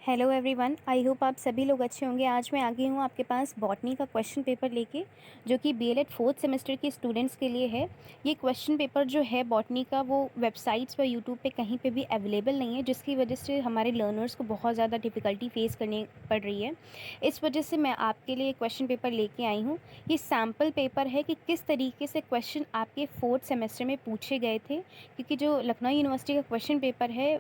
Hello everyone, I hope आप सभी लोग अच्छे होंगे। आज मैं आ गई हूँ आपके पास बॉटनी का क्वेश्चन पेपर लेके, जो कि बीएलएड फोर्थ सेमेस्टर के स्टूडेंट्स के लिए है। ये क्वेश्चन पेपर जो है बॉटनी का, वो वेबसाइट्स पर यूट्यूब पे कहीं पे भी अवेलेबल नहीं है, जिसकी वजह से हमारे लर्नर्स को बहुत ज़्यादा डिफ़िकल्टी फेस करनी पड़ रही है। इस वजह से मैं आपके लिए क्वेश्चन पेपर लेके आई हूँ। ये सैम्पल पेपर है कि किस तरीके से क्वेश्चन आपके फोर्थ सेमेस्टर में पूछे गए थे, क्योंकि जो लखनऊ यूनिवर्सिटी का क्वेश्चन पेपर है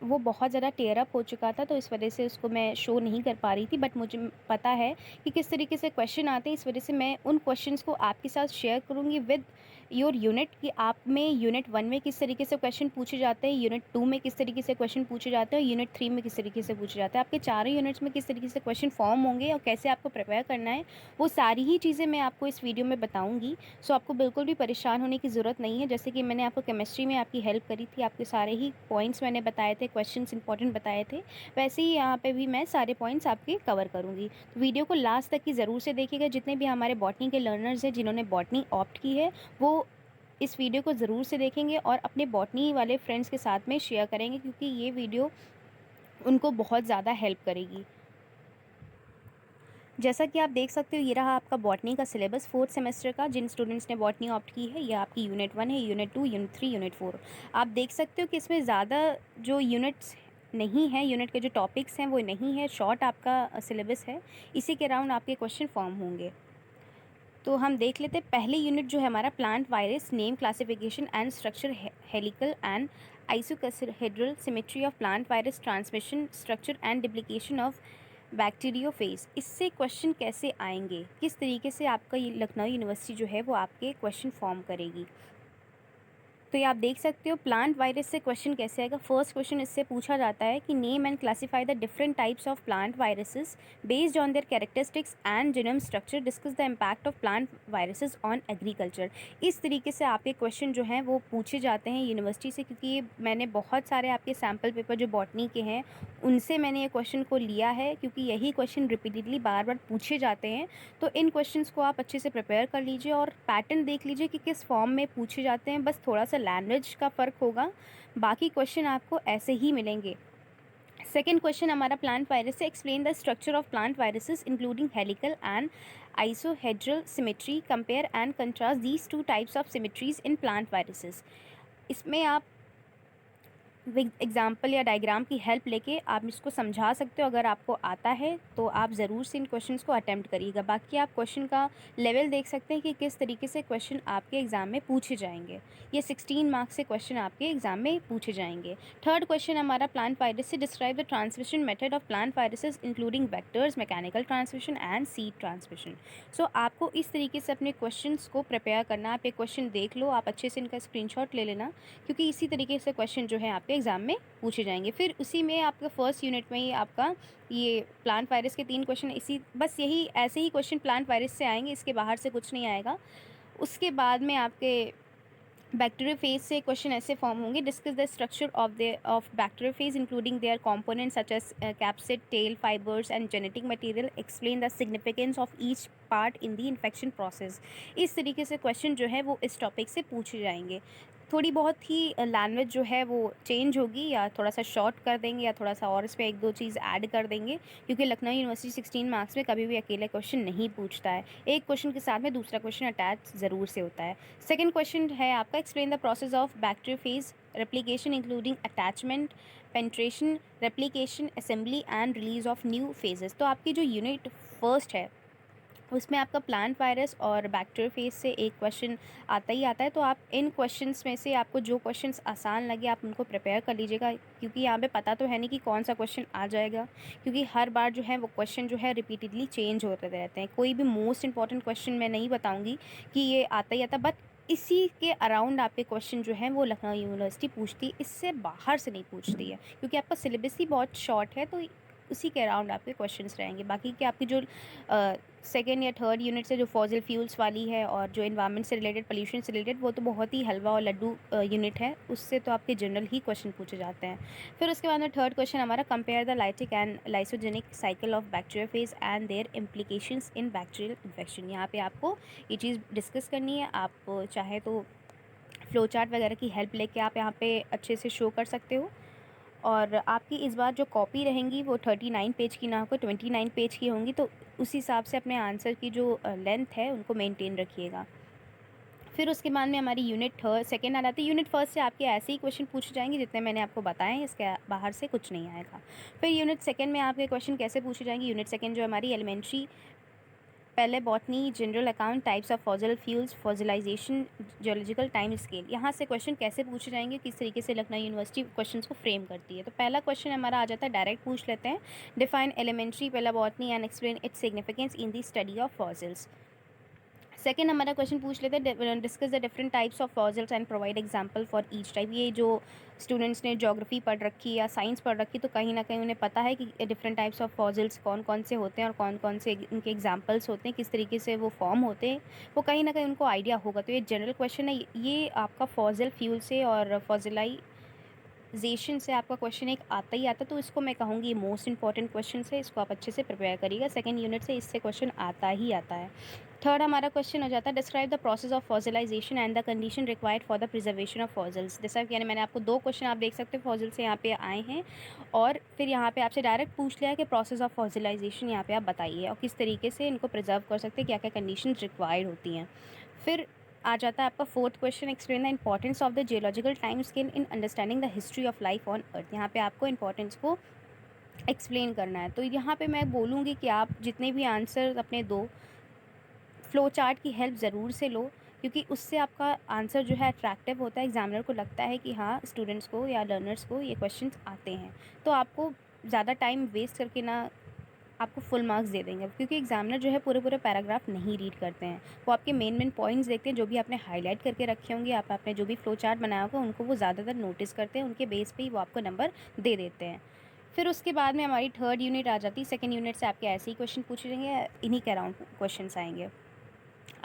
वो बहुत ज़्यादा टेयर अप हो चुका था, तो इस वजह से उसको मैं शो नहीं कर पा रही थी। बट मुझे पता है कि किस तरीके से क्वेश्चन आते हैं, इस वजह से मैं उन क्वेश्चंस को आपके साथ शेयर करूँगी विद योर यूनिट, कि आप में यूनिट 1 में किस तरीके से क्वेश्चन पूछे जाते हैं, यूनिट 2 में किस तरीके से क्वेश्चन पूछे जाते हैं और यूनिट 3 में किस तरीके से पूछे जाते हैं। आपके चारों यूनिट्स में किस तरीके से क्वेश्चन फॉर्म होंगे और कैसे आपको प्रिपेयर करना है, वो सारी ही चीज़ें मैं आपको इस वीडियो में बताऊँगी। सो आपको बिल्कुल भी परेशान होने की ज़रूरत नहीं है। जैसे कि मैंने आपको केमिस्ट्री में आपकी हेल्प करी थी, आपके सारे ही पॉइंट्स मैंने बताए थे, क्वेश्चंस इंपॉर्टेंट बताए थे, वैसे ही यहाँ पे भी मैं सारे पॉइंट्स आपके कवर करूँगी। तो वीडियो को लास्ट तक की ज़रूर से देखिएगा। जितने भी हमारे बॉटनी के लर्नर्स हैं जिन्होंने बॉटनी ऑप्ट की है, वो इस वीडियो को ज़रूर से देखेंगे और अपने बॉटनी वाले फ्रेंड्स के साथ में शेयर करेंगे, क्योंकि ये वीडियो उनको बहुत ज़्यादा हेल्प करेगी। जैसा कि आप देख सकते हो, ये रहा आपका बॉटनी का सिलेबस फोर्थ सेमेस्टर का। जिन स्टूडेंट्स ने बॉटनी ऑप्ट की है, ये आपकी यूनिट 1 है, यूनिट 2, यूनिट 3, यूनिट 4। आप देख सकते हो कि इसमें ज़्यादा जो यूनिट्स नहीं है, यूनिट के जो टॉपिक्स हैं वो नहीं है, शॉर्ट आपका सिलेबस है। इसी के अराउंड आपके क्वेश्चन फॉर्म होंगे। तो हम देख लेते हैं। पहले यूनिट जो है हमारा plant virus, name, classification and structure, helical and icosahedral symmetry of plant virus, transmission, structure and duplication of bacteriophage. इससे क्वेश्चन कैसे आएंगे, किस तरीके से आपका ये लखनऊ यूनिवर्सिटी जो है वो आपके क्वेश्चन फॉर्म करेगी। तो ये आप देख सकते हो प्लांट वायरस से क्वेश्चन कैसे आएगा। फर्स्ट क्वेश्चन इससे पूछा जाता है कि name and classify the different types of plant viruses based on their characteristics and genome structure, discuss the impact of plant viruses on agriculture. इस तरीके से आपके क्वेश्चन जो हैं वो पूछे जाते हैं यूनिवर्सिटी से, क्योंकि ये मैंने बहुत सारे आपके सैम्पल पेपर जो बॉटनी के हैं उनसे मैंने ये क्वेश्चन को लिया है, क्योंकि यही क्वेश्चन रिपीटेडली बार बार पूछे जाते हैं। तो इन क्वेश्चंस को आप अच्छे से प्रिपेयर कर लीजिए और पैटर्न देख लीजिए कि किस फॉर्म में पूछे जाते हैं। बस थोड़ा सा लैंग्वेज का फ़र्क होगा, बाकी क्वेश्चन आपको ऐसे ही मिलेंगे। सेकेंड क्वेश्चन हमारा प्लांट वायरस से, explain the structure of plant viruses including helical and icosahedral symmetry, compare and contrast these two types of symmetries in plant viruses. इसमें आप एग्जाम्पल या डायग्राम की हेल्प लेके आप इसको समझा सकते हो। अगर आपको आता है तो आप ज़रूर से इन क्वेश्चंस को अटेम्प्ट करिएगा। बाकी आप क्वेश्चन का लेवल देख सकते हैं कि किस तरीके से क्वेश्चन आपके एग्ज़ाम में पूछे जाएंगे। ये 16 मार्क्स से क्वेश्चन आपके एग्ज़ाम में पूछे जाएंगे। थर्ड क्वेश्चन हमारा प्लांट वायरस से, describe the transmission method of plant viruses including vectors, mechanical transmission and seed transmission. So आपको इस तरीके से अपने क्वेश्चन को प्रिपेयर करना। आप ये क्वेश्चन देख लो, आप अच्छे से इनका स्क्रीनशॉट ले लेना, क्योंकि इसी तरीके से क्वेश्चन जो है आपके एग्ज़ाम में पूछे जाएंगे। फिर उसी में आपका फर्स्ट यूनिट में ही आपका ये प्लांट वायरस के 3 क्वेश्चन, इसी बस यही ऐसे ही क्वेश्चन प्लांट वायरस से आएंगे, इसके बाहर से कुछ नहीं आएगा। उसके बाद में आपके बैक्टीरियोफेज से क्वेश्चन ऐसे फॉर्म होंगे, discuss the structure of bacteriophage including their components such as capsid, tail, fibres and genetic material, explain the significance of each part in the infection process. इस तरीके से क्वेश्चन जो है वो इस टॉपिक से पूछे जाएंगे। थोड़ी बहुत ही लैंग्वेज जो है वो चेंज होगी, या थोड़ा सा शॉर्ट कर देंगे, या थोड़ा सा और इस पर 1-2 चीज़ ऐड कर देंगे, क्योंकि लखनऊ यूनिवर्सिटी 16 मार्क्स में कभी भी अकेले क्वेश्चन नहीं पूछता है। एक क्वेश्चन के साथ में दूसरा क्वेश्चन अटैच ज़रूर से होता है। सेकेंड क्वेश्चन है आपका, explain the process of bacteriophage replication including attachment, penetration, replication, assembly and release of new phases. तो आपकी जो यूनिट फर्स्ट है उसमें आपका प्लांट वायरस और बैक्टीरियोफेज से एक क्वेश्चन आता ही आता है। तो आप इन क्वेश्चंस में से आपको जो क्वेश्चंस आसान लगे आप उनको प्रिपेयर कर लीजिएगा, क्योंकि यहाँ पे पता तो है नहीं कि कौन सा क्वेश्चन आ जाएगा, क्योंकि हर बार जो है वो क्वेश्चन जो है रिपीटेडली चेंज होते रहते हैं। कोई भी मोस्ट इंपॉर्टेंट क्वेश्चन मैं नहीं बताऊँगी कि ये आता ही आता, बट इसी के अराउंड आपके क्वेश्चन जो है वो लखनऊ यूनिवर्सिटी पूछती है, इससे बाहर से नहीं पूछती है, क्योंकि आपका सिलेबस ही बहुत शॉर्ट है। तो उसी के अराउंड आपके क्वेश्चंस रहेंगे। बाकी कि आपकी जो सेकेंड या थर्ड यूनिट से जो फॉसिल फ्यूल्स वाली है और जो एनवायरनमेंट से रिलेटेड, पोल्यूशन से रिलेटेड, वो तो बहुत ही हलवा और लड्डू यूनिट है, उससे तो आपके जनरल ही क्वेश्चन पूछे जाते हैं। फिर उसके बाद में थर्ड क्वेश्चन हमारा, compare the lytic and lysogenic cycle of bacteriophage and their implications in bacterial infection. यहाँ पे आपको ये चीज़ डिस्कस करनी है। आप चाहे तो फ्लो चार्ट वगैरह की हेल्प लेके आप यहाँ पे अच्छे से शो कर सकते हो। और आपकी इस बार जो कॉपी रहेंगी वो 39 पेज की ना होकर 29 पेज की होंगी, तो उस हिसाब से अपने आंसर की जो लेंथ है उनको मेंटेन रखिएगा। फिर उसके बाद में हमारी यूनिट सेकेंड आ जाती है। यूनिट फर्स्ट से आपके ऐसे ही क्वेश्चन पूछे जाएंगे जितने मैंने आपको बताए हैं, इसके बाहर से कुछ नहीं आएगा। फिर यूनिट सेकेंड में आपके क्वेश्चन कैसे पूछे जाएंगे, यूनिट सेकेंड जो हमारी एलिमेंट्री, पहले botany, general account, types of fossil fuels, fossilisation, geological time scale, यहाँ से क्वेश्चन कैसे पूछे जाएंगे, किस तरीके से लखनऊ यूनिवर्सिटी क्वेश्चंस को फ्रेम करती है। तो पहला क्वेश्चन हमारा आ जाता है, डायरेक्ट पूछ लेते हैं, डिफाइन एलिमेंट्री, पहला botany and explain its significance in the study of fossils. Second हमारा क्वेश्चन पूछ लेते हैं, discuss the different types of fossils and provide example for each type. ये जो स्टूडेंट्स ने ज्योग्राफी पढ़ रखी या साइंस पढ़ रखी, तो कहीं ना कहीं उन्हें पता है कि डिफरेंट टाइप्स ऑफ फॉसिल्स कौन कौन से होते हैं और कौन कौन से उनके एग्जांपल्स होते हैं, किस तरीके से वो फॉर्म होते हैं, वो कहीं ना कहीं उनको आइडिया होगा। तो ये जनरल क्वेश्चन है, ये आपका फॉसिल फ्यूल से और फॉसिलाई जेशन से आपका क्वेश्चन एक आता ही आता, तो इसको मैं कहूँगी मोस्ट इंपॉर्टेंट क्वेश्चन है, इसको आप अच्छे से प्रिपेयर करिएगा। सेकंड यूनिट से इससे क्वेश्चन आता ही आता है। थर्ड हमारा क्वेश्चन हो जाता है, describe the process of fossilisation and the condition required for the preservation of fossils. जैसा कि मैंने आपको दो क्वेश्चन आप देख सकते हैं फॉसिल से यहाँ पे आए हैं, और फिर यहाँ पे आपसे डायरेक्ट पूछ लिया है कि प्रोसेस ऑफ फॉसिलाइजेशन यहाँ पे आप बताइए और किस तरीके से इनको प्रिजर्व कर सकते हैं, क्या क्या कंडीशन रिक्वायर्ड होती हैं। फिर आ जाता है आपका fourth question, explain the importance of the geological time scale in understanding the history of life on earth. यहाँ पे आपको इंपॉर्टेंस को एक्सप्लेन करना है। तो यहाँ पे मैं बोलूँगी कि आप जितने भी आंसर अपने दो, फ्लो चार्ट की हेल्प ज़रूर से लो, क्योंकि उससे आपका आंसर जो है अट्रैक्टिव होता है, एग्जामिनर को लगता है कि हाँ स्टूडेंट्स को या लर्नर्स को ये क्वेश्चंस आते हैं। तो आपको ज़्यादा टाइम वेस्ट करके ना आपको फुल मार्क्स दे देंगे, क्योंकि एग्जामिनर जो है पूरे पूरे पैराग्राफ नहीं रीड करते हैं, वो आपके मेन पॉइंट्स देखते हैं, जो भी आपने हाईलाइट करके रखे होंगे, आपने जो भी फ्लो चार्ट बनाया होगा उनको वो ज़्यादातर नोटिस करते हैं, उनके बेस पे ही वो आपको नंबर दे देते हैं। फिर उसके बाद में हमारी थर्ड यूनिट आ जाती है। सेकेंड यूनिट से आपके ऐसे ही क्वेश्चन पूछे जाएंगे, इन्हीं के अराउंड क्वेश्चन आएंगे।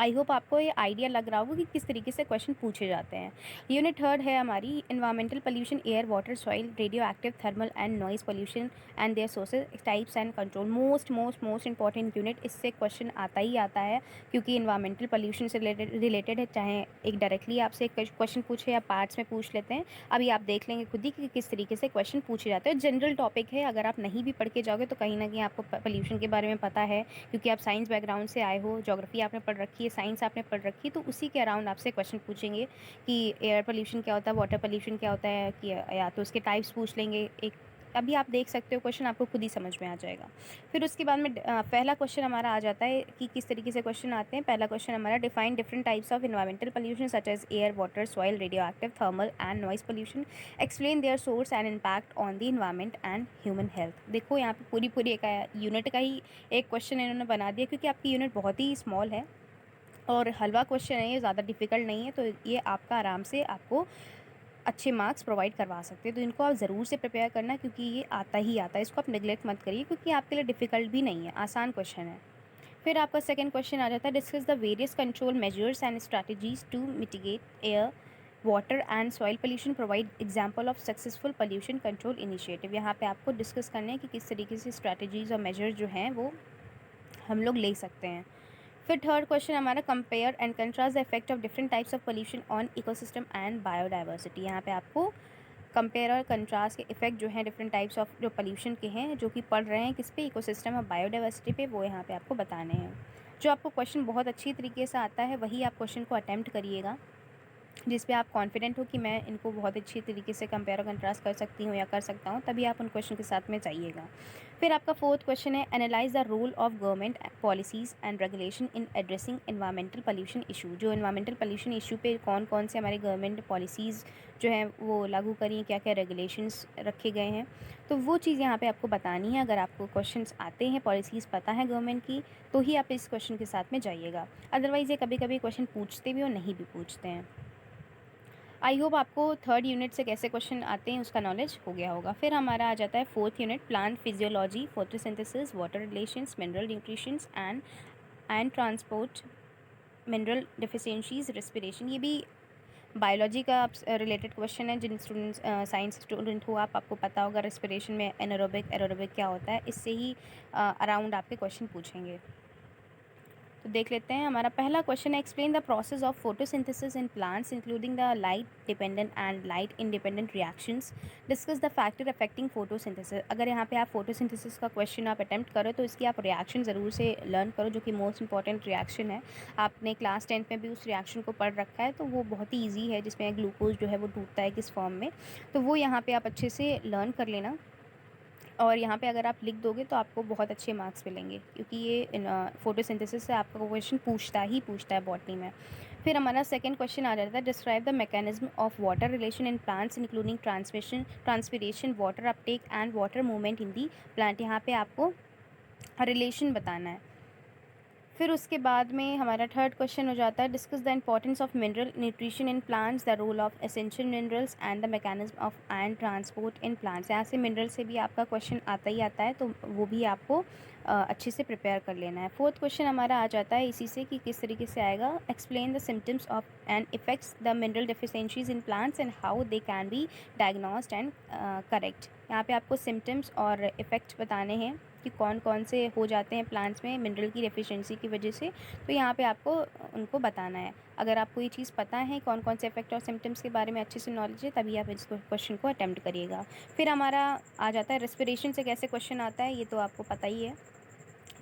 आई होप आपको ये आइडिया लग रहा होगा कि किस तरीके से क्वेश्चन पूछे जाते हैं। यूनिट थर्ड है हमारी environmental pollution, air, water, soil, radioactive, thermal and noise pollution and their sources, types and control. Most important unit, इससे क्वेश्चन आता ही आता है, क्योंकि एनवायरमेंटल पोल्यूशन से रिलेटेड है, चाहे एक डायरेक्टली आपसे क्वेश्चन पूछे या पार्ट्स में पूछ लेते हैं। अभी आप देख लेंगे खुद ही कि किस तरीके से क्वेश्चन पूछे जाते हैं। जनरल टॉपिक है, अगर आप नहीं भी पढ़ के जाओगे तो कहीं ना कहीं आपको पोल्यूशन के बारे में पता है, क्योंकि आप साइंस बैकग्राउंड से आए हो, ज्योग्राफी आपने पढ़ रखी है, साइंस आपने पढ़ रखी है, तो उसी के अराउंड आपसे क्वेश्चन पूछेंगे कि एयर पोल्यूशन क्या होता है, वाटर पोल्यूशन क्या होता है, कि या तो उसके टाइप्स पूछ लेंगे। एक अभी आप देख सकते हो क्वेश्चन आपको खुद ही समझ में आ जाएगा। फिर उसके बाद में पहला क्वेश्चन हमारा आ जाता है कि किस तरीके से क्वेश्चन आते हैं। पहला क्वेश्चन हमारा, define different types of environmental pollution such as air, water, soil, radioactive, thermal and noise pollution, explain their source and impact on the environment and human health. देखो यहाँ पे पूरी एक यूनिट का ही एक क्वेश्चन इन्होंने बना दिया, क्योंकि आपकी यूनिट बहुत ही स्मॉल है और हलवा क्वेश्चन है, ये ज़्यादा डिफ़िकल्ट नहीं है, तो ये आपका आराम से आपको अच्छे मार्क्स प्रोवाइड करवा सकते हैं। तो इनको आप ज़रूर से प्रिपेयर करना, क्योंकि ये आता ही आता है, इसको आप नेगलेक्ट मत करिए, क्योंकि आपके लिए डिफ़िकल्ट भी नहीं है, आसान क्वेश्चन है। फिर आपका सेकंड क्वेश्चन आ जाता है, discuss the various control measures and strategies to mitigate air, water and soil pollution, provide example of successful pollution control initiative. यहाँ पे आपको डिस्कस करना है कि किस तरीके से स्ट्रैटेजीज़ और मेजर्स जो हैं वो हम लोग ले सकते हैं। फिर थर्ड क्वेश्चन हमारा, compare and contrast the effect of different types of pollution on ecosystem and biodiversity. यहाँ पे आपको कंपेयर और कंट्रास्ट के इफेक्ट जो हैं डिफरेंट टाइप्स ऑफ जो पोल्यूशन के हैं, जो कि पढ़ रहे हैं किस पे, इकोसिस्टम और बायोडाइवर्सिटी पे, वो यहाँ पे आपको बताने हैं। जो आपको क्वेश्चन बहुत अच्छी तरीके से आता है वही आप क्वेश्चन को अटैम्प्ट करिएगा, जिस पे आप कॉन्फिडेंट हो कि मैं इनको बहुत अच्छी तरीके से कंपेयर और कंट्रास्ट कर सकती हूँ या कर सकता हूँ, तभी आप उन क्वेश्चन के साथ में जाइएगा। फिर आपका फोर्थ क्वेश्चन है, analyse the role of government policies and regulation in addressing environmental pollution issue. जो एनवायरमेंटल पोल्यूशन इशू पे कौन कौन से हमारे गवर्नमेंट पॉलिसीज़ जो हैं वो लागू करी हैं, क्या क्या रेगुलेशंस रखे गए हैं, तो वो चीज़ यहाँ पे आपको बतानी है। अगर आपको क्वेश्चंस आते हैं, पॉलिसीज़ पता है गवर्नमेंट की, तो ही आप इस क्वेश्चन के साथ में जाइएगा। अदरवाइज़ ये कभी कभी क्वेश्चन पूछते भी और नहीं भी पूछते हैं। आई होप आपको थर्ड यूनिट से कैसे क्वेश्चन आते हैं उसका नॉलेज हो गया होगा। फिर हमारा आ जाता है fourth unit, plant physiology, photosynthesis, water relations, mineral nutritions and transport, mineral deficiencies, respiration. ये भी बायोलॉजी का रिलेटेड क्वेश्चन है। जिन स्टूडेंट्स साइंस स्टूडेंट हो आपको पता होगा रेस्पिरेशन में एनारोबिक एरोबिक क्या होता है, इससे ही अराउंड आपके क्वेश्चन पूछेंगे। तो देख लेते हैं। हमारा पहला क्वेश्चन है, explain the process of photosynthesis in plants including the light dependent and light independent reactions, discuss the factor affecting photosynthesis. अगर यहाँ पे आप फोटोसिंथेसिस का क्वेश्चन आप अटेम्प्ट करो तो इसकी आप रिएक्शन ज़रूर से लर्न करो, जो कि मोस्ट इंपॉर्टेंट रिएक्शन है। आपने क्लास 10 में भी उस रिएक्शन को पढ़ रखा है, तो वो बहुत ही ईजी है, जिसमें ग्लूकोज जो है वो टूटता है किस फॉर्म में। तो वो यहाँ पे आप अच्छे से लर्न कर लेना, और यहाँ पे अगर आप लिख दोगे तो आपको बहुत अच्छे मार्क्स मिलेंगे, क्योंकि ये फोटोसिंथेसिस से आपका क्वेश्चन पूछता है बॉटनी में। फिर हमारा सेकंड क्वेश्चन आ जाता है, describe the mechanism of water relation in plants including transpiration, water Uptake and water movement in the plant. यहाँ पे आपको रिलेशन बताना है। फिर उसके बाद में हमारा थर्ड क्वेश्चन हो जाता है, discuss the importance of mineral nutrition in plants, the role of essential minerals and the mechanism of ion transport in plants. यहाँ से मिनरल से भी आपका क्वेश्चन आता ही आता है, तो वो भी आपको अच्छे से प्रिपेयर कर लेना है। फोर्थ क्वेश्चन हमारा आ जाता है इसी से कि किस तरीके से आएगा, explain the symptoms of and effects the mineral deficiencies in plants and how they can be diagnosed and correct. यहाँ पे आपको सिम्टम्स और इफ़ेक्ट्स बताने हैं कि कौन कौन से हो जाते हैं प्लांट्स में मिनरल की डेफिशिएंसी की वजह से, तो यहाँ पे आपको उनको बताना है। अगर आपको ये चीज़ पता है कौन कौन से इफेक्ट और सिम्टम्स के बारे में अच्छे से नॉलेज है, तभी आप इस क्वेश्चन को अटैम्प्ट करिएगा। फिर हमारा आ जाता है रेस्पिरेशन से कैसे क्वेश्चन आता है, ये तो आपको पता ही है।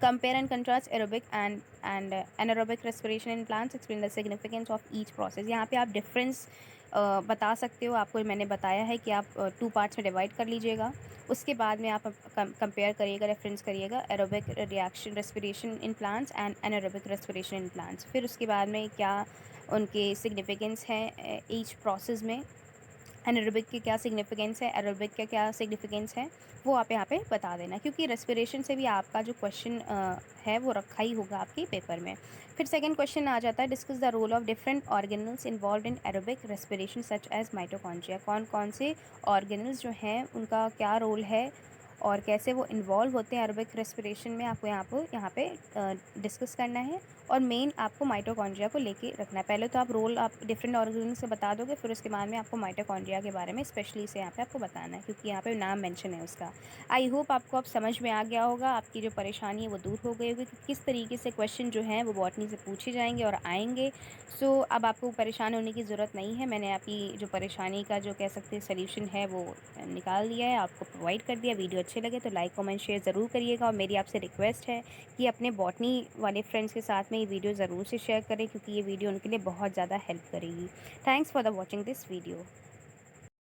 Compare and contrast aerobic and anaerobic respiration in plants, explain the significance of each process. यहाँ पे आप डिफरेंस बता सकते हो। आपको मैंने बताया है कि आप 2 पार्ट्स में डिवाइड कर लीजिएगा। उसके बाद में आप कंपेयर करिएगा, रेफरेंस करिएगा aerobic reaction respiration in plants and anaerobic respiration in plants. फिर उसके बाद में क्या उनके सिग्निफिकेंस हैं ईच प्रोसेस में, एनारोबिक के क्या सिग्निफिकेंस है, एरोबिक का क्या सिग्निफिकेंस है, वो आप यहाँ पे बता देना, क्योंकि रेस्पिरेशन से भी आपका जो क्वेश्चन है वो रखा ही होगा आपके पेपर में। फिर सेकंड क्वेश्चन आ जाता है, discuss the role of different organelles involve in aerobic respiration such as mitochondria. कौन कौन से ऑर्गेनल्स जो हैं उनका क्या रोल है और कैसे वो इन्वॉल्व होते हैं एरोबिक रेस्पिरेशन में, आपको यहाँ पे डिस्कस करना है। और मेन आपको माइटोकॉन्ड्रिया को लेके रखना है। पहले तो आप रोल आप डिफरेंट ऑर्गेनल से बता दोगे, फिर उसके बाद में आपको माइटोकॉन्ड्रिया के बारे में स्पेशली से यहाँ पे आपको बताना है, क्योंकि यहाँ पे नाम मेंशन है उसका। आई होप आपको अब समझ में आ गया होगा, आपकी जो परेशानी है वो दूर हो गई होगी कि किस तरीके से क्वेश्चन जो हैं वो बॉटनी से पूछे जाएंगे और आएंगे। सो अब आपको परेशान होने की ज़रूरत नहीं है। मैंने आपकी जो परेशानी का जो कह सकते हैं सोल्यूशन है वो निकाल दिया है, आपको प्रोवाइड कर दिया। वीडियो अच्छे लगे तो लाइक कमेंट शेयर ज़रूर करिएगा, और मेरी आपसे रिक्वेस्ट है कि अपने बॉटनी वाले फ्रेंड्स के साथ में ये वीडियो ज़रूर से शेयर करें, क्योंकि ये वीडियो उनके लिए बहुत ज़्यादा हेल्प करेगी। Thanks for the watching this video.